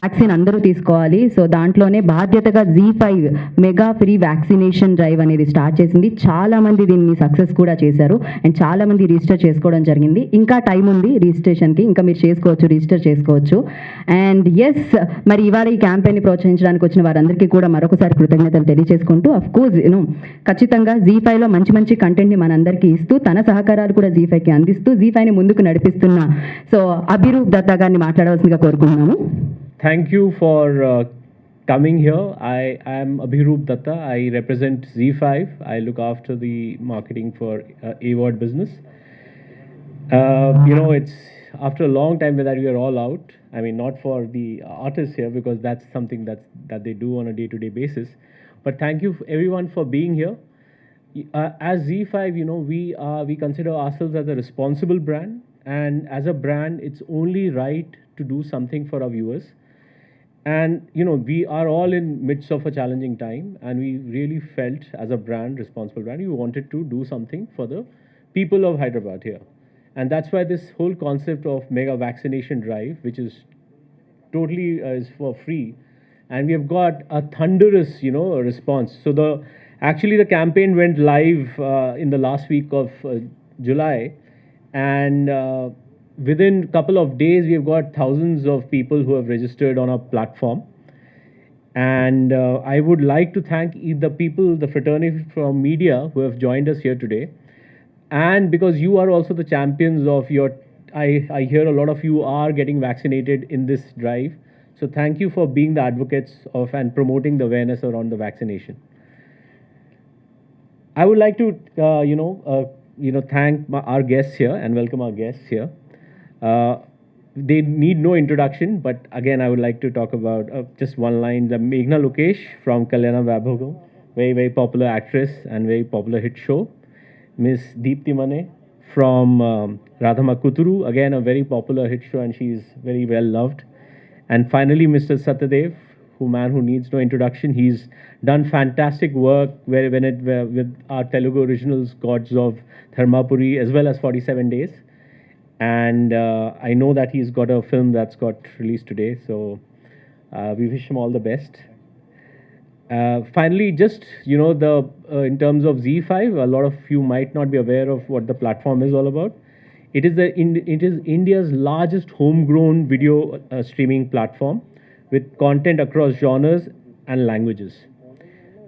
Vaccine అందరూ తీసుకోవాలి. So దాంట్లోనే బాధ్యతగా Z5 mega free vaccination drive అనేది స్టార్ట్ చేసింది. చాలామంది దీన్ని సక్సెస్ కూడా చేశారు అండ్ చాలామంది రిజిస్టర్ చేసుకోవడం జరిగింది. ఇంకా టైం ఉంది రిజిస్ట్రేషన్కి, ఇంకా మీరు చేసుకోవచ్చు, రిజిస్టర్ చేసుకోవచ్చు. అండ్ ఎస్, మరి ఇవాళ ఈ క్యాంపెయిన్ని ప్రోత్సహించడానికి వచ్చిన వారందరికీ కూడా మరొకసారి కృతజ్ఞతలు తెలియజేసుకుంటూ, అఫ్ కోర్స్ ఖచ్చితంగా Z5లో మంచి మంచి కంటెంట్ని మనందరికీ ఇస్తూ, తన సహకారాలు కూడా Z5కి అందిస్తూ Z5ని ముందుకు నడిపిస్తున్న సో అభిరూప్ దత్తా గారిని మాట్లాడవలసిందిగా కోరుకుంటున్నాము. Thank you for coming here. I am Abhiroop Datta. I represent Z5. I look after the marketing for AWOD business. It's after a long time that we are all out. I mean, not for the artists here because that's something that they do on a day-to-day basis. But thank you everyone for being here. As Z5, we consider ourselves as a responsible brand, and as a brand, it's only right to do something for our viewers. And we are all in midst of a challenging time, and we really felt as a brand, responsible brand, we wanted to do something for the people of Hyderabad here. And that's why this whole concept of mega vaccination drive, which is totally is for free, and we have got a thunderous response. So actually the campaign went live in the last week of July, and within a couple of days, we have got thousands of people who have registered on our platform. And I would like to thank the people, the fraternity from media who have joined us here today. And because you are also the champions of I hear a lot of you are getting vaccinated in this drive. So thank you for being the advocates of and promoting the awareness around the vaccination. I would like to, thank our guests here and welcome our guests here. They need no introduction, but again, I would like to talk about just one line. The Meghna Lokesh from Kalyana Vaibhagam, very, very popular actress and very popular hit show. Miss Deepti Mane from Radhama Kuturu, again, a very popular hit show, and she's very well loved. And finally, Mr. Satyadev, man who needs no introduction. He's done fantastic work with our Telugu originals, Gods of Dharmapuri, as well as 47 Days. And I know that he's got a film that's got released today, so we wish him all the best. Finally, just in terms of Z5, a lot of you might not be aware of what the platform is all about. It is India's largest homegrown video streaming platform with content across genres and languages.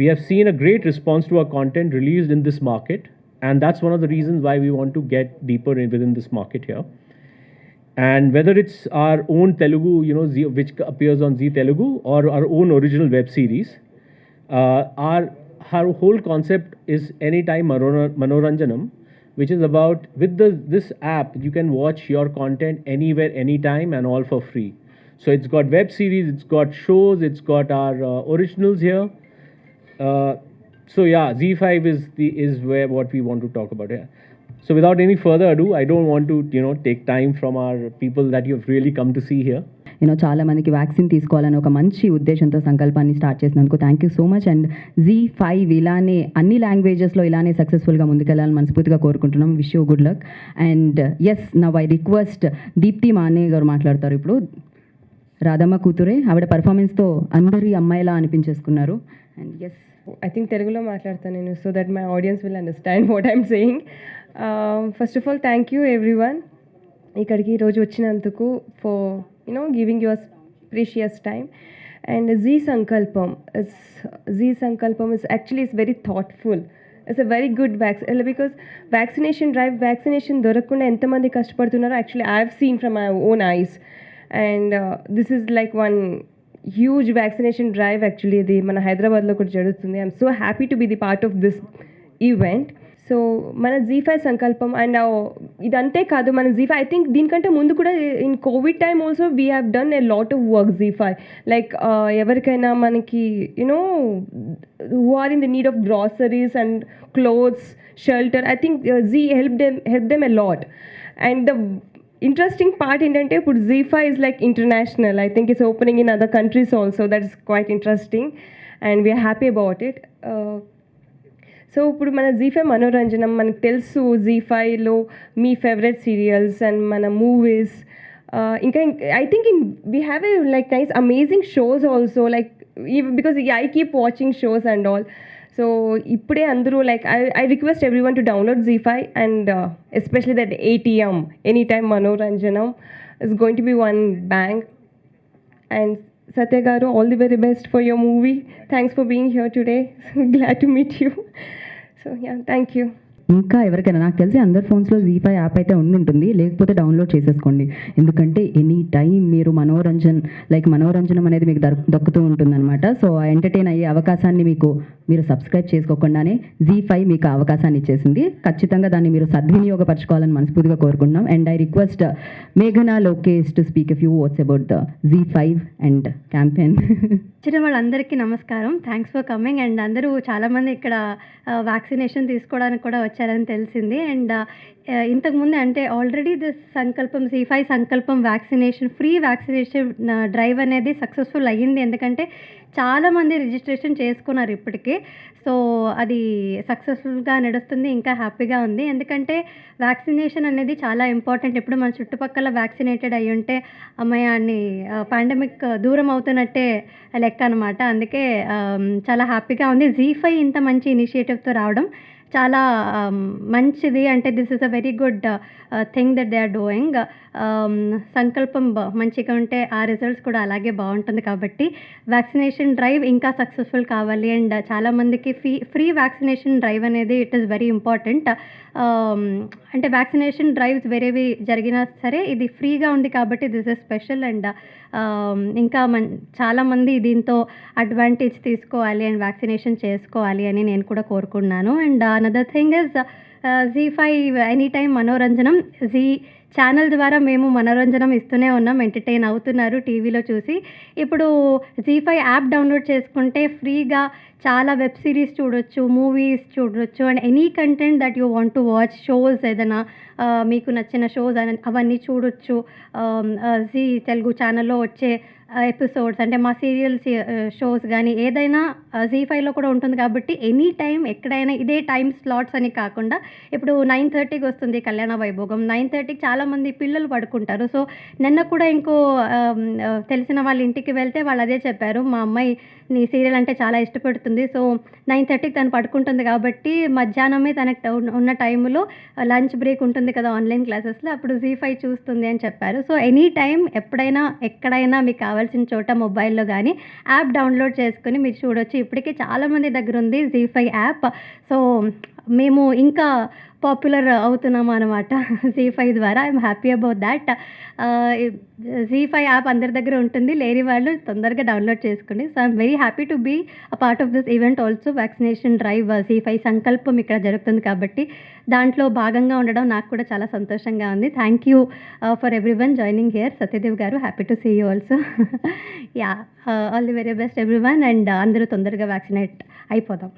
We have seen a great response to our content released in this market, and that's one of the reasons why we want to get deeper within this market here. And whether it's our own Telugu, which appears on Z Telugu, or our own original web series, our whole concept is Anytime Manoranjanam, which is about this app you can watch your content anywhere, anytime, and all for free. So it's got web series, it's got shows, it's got our originals here. So yeah, Z5 is where what we want to talk about here. So without any further ado, I don't want to take time from our people that you have really come to see here. చాలా మందికి vaccine తీసుకోవాలని ఒక మంచి ఉద్దేశంతో సంకల్పాన్ని start చేసినందుకు thank you so much. And Z5 ఇలానే అన్ని లాంగ్వేజెస్లో ఇలానే సక్సెస్ఫుల్గా ముందుకెళ్ళాలని మనస్ఫూర్తిగా కోరుకుంటున్నాం. Wish you good luck. And yes, now I request Deepti Mane గారు మాట్లాడతారు ఇప్పుడు. రాధమ్మ కూతురే, ఆవిడ పర్ఫార్మెన్స్తో అందరి అమ్మాయిలా అనిపించేసుకున్నారు. And yes, I think Telugulo మాట్లాడతాను నేను, so that my audience will understand what I'm saying. First of all, thank you everyone ఇక్కడికి ఈరోజు వచ్చినందుకు for giving your precious time. And Z Sankalpam is actually very thoughtful. It's a very good because vaccination drive, vaccination దొరకకుండా ఎంతమంది కష్టపడుతున్నారో actually I've seen from my own eyes. And this is like one huge vaccination drive actually ఇది మన హైదరాబాద్లో కూడా జరుగుతుంది. I'm so happy to be the part of this event. So మన Z5 సంకల్పం and ఇదంతే కాదు, మన Z5 ఐ థింక్ దీనికంటే ముందు కూడా in covid time also we have done a lot of work Z5. Like ఎవరికైనా మనకి who are in the need of groceries and clothes, shelter, I think Z help them a lot. And the interesting part ఏంటంటే ఇప్పుడు Z5 is like international. I think it's opening in other countries also. That is quite interesting and we are happy about it. So ఇప్పుడు మన Z5 మనోరంజనం మనకు తెలుసు. Z5లో మీ favourite serials and మన movies I think we have a like nice amazing shows also, like even because I keep watching shows and all. So ipude andru like I request everyone to download Z5 and especially that ATM anytime Manoranjanam is going to be one bang. And Satya garu, all the very best for your movie. Thanks for being here today. Glad to meet you. So yeah, thank you. ఇంకా ఎవరికైనా, నాకు తెలిసి అందరి ఫోన్స్లో Z5 app అయితే ఉంటుంది, లేకపోతే download చేసేసుకోండి. ఎందుకంటే ఎనీ టైం మీరు మనోరంజనం అనేది మీకు దక్కుతూ ఉంటుందన్నమాట. సో ఎంటర్టైన్ అయ్యే అవకాశాన్ని మీరు సబ్స్క్రైబ్ చేసుకోకుండానే Z5 మీకు ఆ అవకాశాన్ని ఇచ్చేసింది. ఖచ్చితంగా దాన్ని మీరు సద్వినియోగపరచుకోవాలని మనస్ఫూర్తిగా కోరుకుంటున్నాం. అండ్ ఐ రిక్వెస్ట్ మేఘనా Lokesh to speak a few words about the Z5 and campaign. వచ్చిన వాళ్ళందరికీ నమస్కారం. Thanks for coming. అండ్ అందరూ చాలామంది ఇక్కడ వ్యాక్సినేషన్ తీసుకోవడానికి కూడా వచ్చారని తెలిసింది. అండ్ ఇంతకుముందు అంటే ఆల్రెడీ దిస్ సంకల్పం Z5 సంకల్పం ఫ్రీ వ్యాక్సినేషన్ డ్రైవ్ అనేది సక్సెస్ఫుల్ అయ్యింది. ఎందుకంటే చాలామంది రిజిస్ట్రేషన్ చేసుకున్నారు ఇప్పటికే. సో అది సక్సెస్ఫుల్గా నడుస్తుంది. ఇంకా హ్యాపీగా ఉంది. ఎందుకంటే వ్యాక్సినేషన్ అనేది చాలా ఇంపార్టెంట్. ఇప్పుడు మన చుట్టుపక్కల వ్యాక్సినేటెడ్ అయ్యి ఉంటే అమ్మయ్య అన్ని పాండమిక్ దూరం అవుతున్నట్టే లెక్క అనమాట. అందుకే చాలా హ్యాపీగా ఉంది. Z5 ఇంత మంచి ఇనిషియేటివ్తో రావడం చాలా మంచిది. అంటే this is a very good thing that they are doing. సంకల్పం మంచిగా ఉంటే ఆ రిజల్ట్స్ కూడా అలాగే బాగుంటుంది. కాబట్టి వ్యాక్సినేషన్ డ్రైవ్ ఇంకా సక్సెస్ఫుల్ కావాలి. అండ్ చాలామందికి ఫ్రీ వ్యాక్సినేషన్ డ్రైవ్ అనేది ఇట్ ఈస్ వెరీ ఇంపార్టెంట్. అంటే వ్యాక్సినేషన్ డ్రైవ్స్ వేరేవి జరిగినా సరే ఇది ఫ్రీగా ఉంది కాబట్టి దిస్ ఇస్ స్పెషల్. అండ్ ఇంకా చాలామంది దీంతో అడ్వాంటేజ్ తీసుకోవాలి అండ్ వ్యాక్సినేషన్ చేసుకోవాలి అని నేను కూడా కోరుకున్నాను. And another thing is Z5 any time మనోరంజనం. ఛానల్ ద్వారా మేము మనోరంజనం ఇస్తూనే ఉన్నాం. ఎంటర్టైన్ అవుతున్నారు టీవీలో చూసి. ఇప్పుడు Z5 యాప్ డౌన్లోడ్ చేసుకుంటే ఫ్రీగా చాలా వెబ్ సిరీస్ చూడొచ్చు, మూవీస్ చూడొచ్చు. And any content that you want to watch, shows ఏదైనా మీకు నచ్చిన షోస్ అవన్నీ చూడొచ్చు. జీ తెలుగు ఛానల్లో వచ్చే ఎపిసోడ్స్ అంటే మా సీరియల్స్ షోస్ కానీ ఏదైనా Z5లో కూడా ఉంటుంది. కాబట్టి ఎనీ టైం ఎక్కడైనా ఇదే టైం స్లాట్స్ అని కాకుండా ఇప్పుడు 9:30కి వస్తుంది కళ్యాణ వైభోగం. 9:30కి చాలామంది పిల్లలు పడుకుంటారు. సో నిన్న కూడా ఇంకో తెలిసిన వాళ్ళ ఇంటికి వెళ్తే వాళ్ళు అదే చెప్పారు, మా అమ్మాయి నీ సీరియల్ అంటే చాలా ఇష్టపడుతుంది. సో 9:30కి తను పడుకుంటుంది కాబట్టి మధ్యాహ్నమే తనకు ఉన్న టైంలో లంచ్ బ్రేక్ ఉంటుంది కదా ఆన్లైన్ క్లాసెస్లో, అప్పుడు Z5 చూస్తుంది అని చెప్పారు. సో ఎనీ టైం ఎప్పుడైనా ఎక్కడైనా మీకు కావాల్సిన చోట మొబైల్లో కానీ యాప్ డౌన్లోడ్ చేసుకుని మీరు చూడొచ్చు. ఇప్పటికే చాలామంది దగ్గర ఉంది Z5 యాప్. సో మేము ఇంకా పాపులర్ అవుతున్నాము అనమాట Z5 ద్వారా. I'm happy about that. Z5 app అందరి దగ్గర ఉంటుంది, లేని వాళ్ళు తొందరగా డౌన్లోడ్ చేసుకోండి. So I'm very happy to be a part of this event also. Vaccination drive Z5 సంకల్పం ఇక్కడ జరుగుతుంది కాబట్టి దాంట్లో భాగంగా ఉండడం నాకు కూడా చాలా సంతోషంగా ఉంది. Thank you for everyone joining here. Satyadev garu, happy to see you also. Yeah, all the very best everyone. And అందరూ తొందరగా వ్యాక్సినేట్ అయిపోదాం.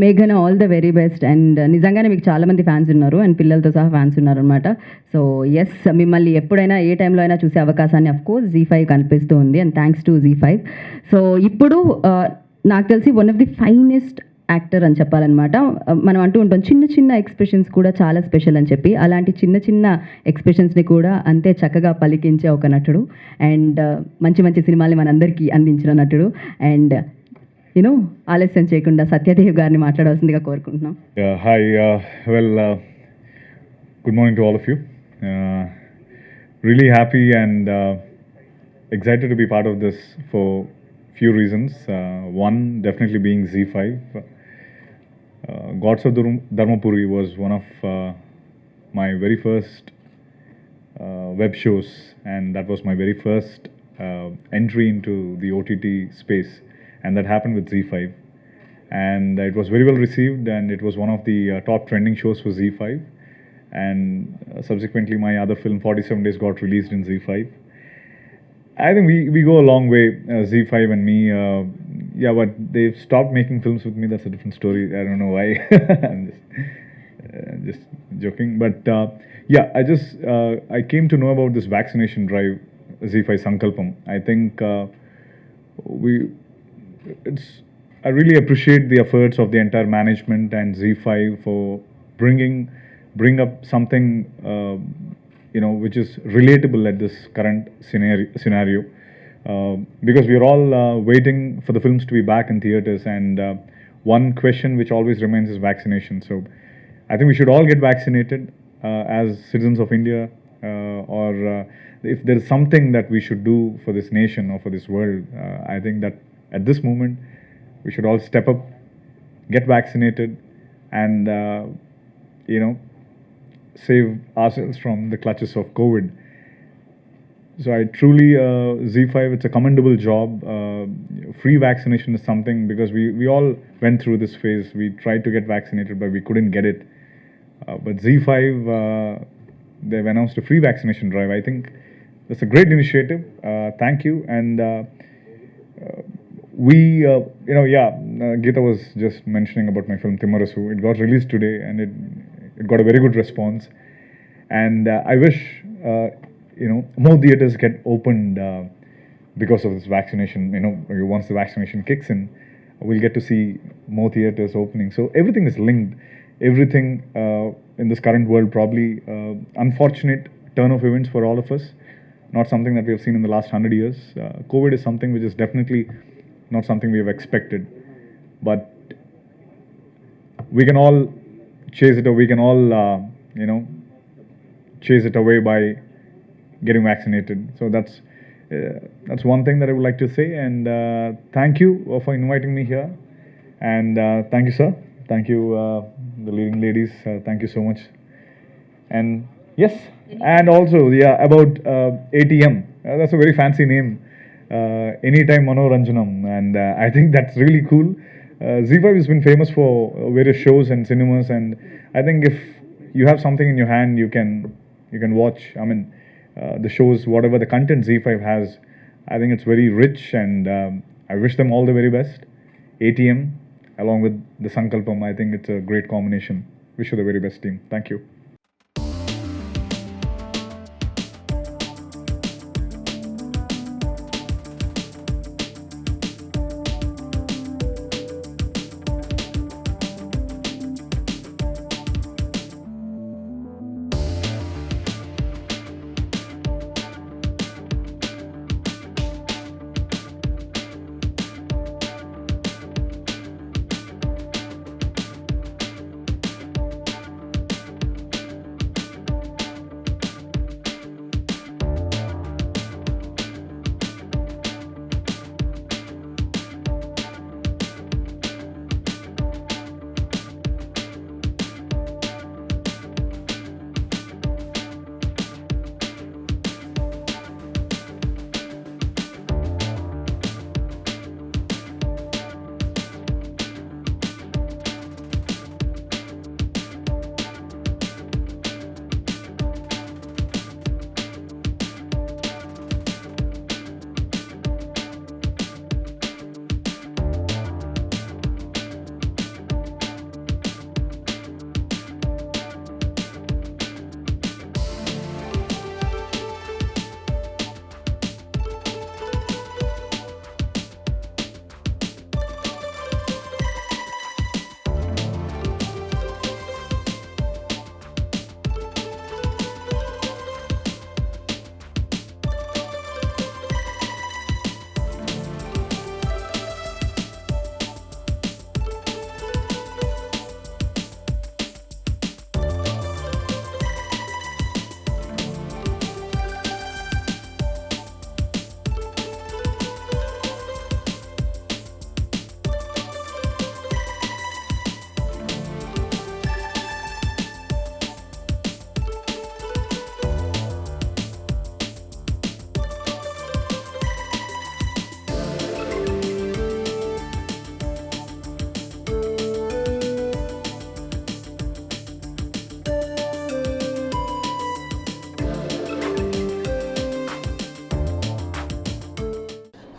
మేఘన, all the very best. And నిజంగానే మీకు చాలామంది ఫ్యాన్స్ ఉన్నారు అండ్ పిల్లలతో సహా ఫ్యాన్స్ ఉన్నారు అనమాట. సో ఎస్, మిమ్మల్ని ఎప్పుడైనా ఏ టైంలో అయినా చూసే అవకాశాన్ని అఫ్కోర్స్ Z5 కల్పిస్తూ ఉంది. And thanks to Z5. So ఇప్పుడు నాకు తెలిసి one of the finest actor అని చెప్పాలన్నమాట. మనం అంటూ ఉంటాం చిన్న చిన్న ఎక్స్ప్రెషన్స్ కూడా చాలా స్పెషల్ అని చెప్పి. అలాంటి చిన్న చిన్న ఎక్స్ప్రెషన్స్ని కూడా అంతే చక్కగా పలికించే ఒక నటుడు అండ్ మంచి మంచి సినిమాల్ని మనందరికీ అందించిన నటుడు. అండ్ ఆలస్యం చేయకుండా సత్యదేవ్ గారిని మాట్లాడవలసిందిగా కోరుకుంటున్నాం. Hi, good morning to all of you. Really happy and excited to be part of this for few reasons. One, definitely being Z5. Gods of Dharmapuri was one of my very first web shows, and that was my very first entry into the OTT space, and that happened with Z5. And it was very well received, and it was one of the top trending shows for Z5. And subsequently my other film 47 Days got released in Z5. I think we go a long way, Z5 and me. Yeah, but they've stopped making films with me. That's a different story. I don't know why. I'm just joking. But yeah, I came to know about this vaccination drive, Z5 Sankalpam. I think I really appreciate the efforts of the entire management and Z5 for bring up something which is relatable at this current scenario. Because we are all waiting for the films to be back in theaters, and one question which always remains is vaccination. So I think we should all get vaccinated as citizens of India, or if there is something that we should do for this nation or for this world, I think that at this moment we should all step up, get vaccinated, and save ourselves from the clutches of COVID. So I truly, Z5, it's a commendable job. Free vaccination is something, because we all went through this phase. We tried to get vaccinated, but we couldn't get it. But Z5, they've announced a free vaccination drive. I think that's a great initiative. Thank you. And Geeta was just mentioning about my film Timarasu. It got released today, and it got a very good response. And I wish more theaters get opened because of this vaccination. Once the vaccination kicks in, we'll get to see more theaters opening. So everything is linked. Everything in this current world, probably unfortunate turn of events for all of us. Not something that we have seen in the last 100 years. COVID is something which is definitely not something we have expected. But we can all chase it, or we can all, chase it away by getting vaccinated. So that's one thing that I would like to say. And thank you for inviting me here. And thank you, sir. Thank you, the leading ladies. Thank you so much. And yes, and also about ATM. That's a very fancy name. Anytime Manoranjanam, and I think that's really cool. Z5 has been famous for various shows and cinemas, and I think if you have something in your hand, you can watch. I mean, the shows, whatever the content Z5 has, I think it's very rich, and I wish them all the very best. ATM, along with the Sankalpam, I think it's a great combination. Wish you the very best, team. Thank you.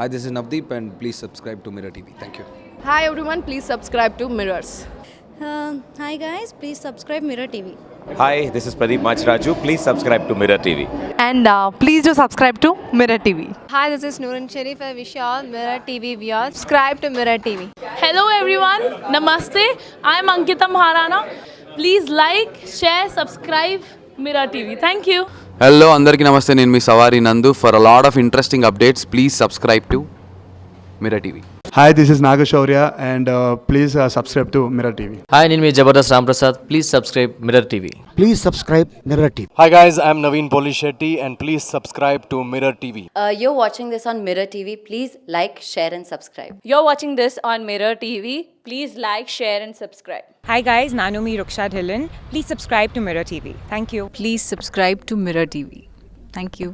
Hi, this is Navdeep, and please subscribe to Mirror TV. Thank you. Hi everyone, please subscribe to Mirrors. Hi guys, please subscribe Mirror TV. Hi, this is Pradeep Machraju. Please subscribe to Mirror TV. And please do subscribe to Mirror TV. Hi, this is Noorun Sharif. I wish you all Mirror TV viewers subscribe to Mirror TV. Hello everyone, Namaste. I am Ankita Maharana. Please like, share, subscribe Mirror TV. Thank you. Hello అందరికీ నమస్తే, నేను మీ సవారి నందు. For a lot of interesting updates please subscribe to mirror TV. Hi, this is Nagashaurya and please subscribe to Mirror TV. Hi, నేను మీ Jabardasth Ramprasad. Please subscribe Mirror TV. Please subscribe Mirror TV. Hi guys, I'm Naveen Polishetty and please subscribe to Mirror TV. You're watching this on Mirror TV. Please like, share and subscribe. You're watching this on Mirror TV. Please like, share and subscribe. Hi guys, Nanumi Ruksha Dhillon. Please subscribe to Mirror TV. Thank you. Please subscribe to Mirror TV. Thank you.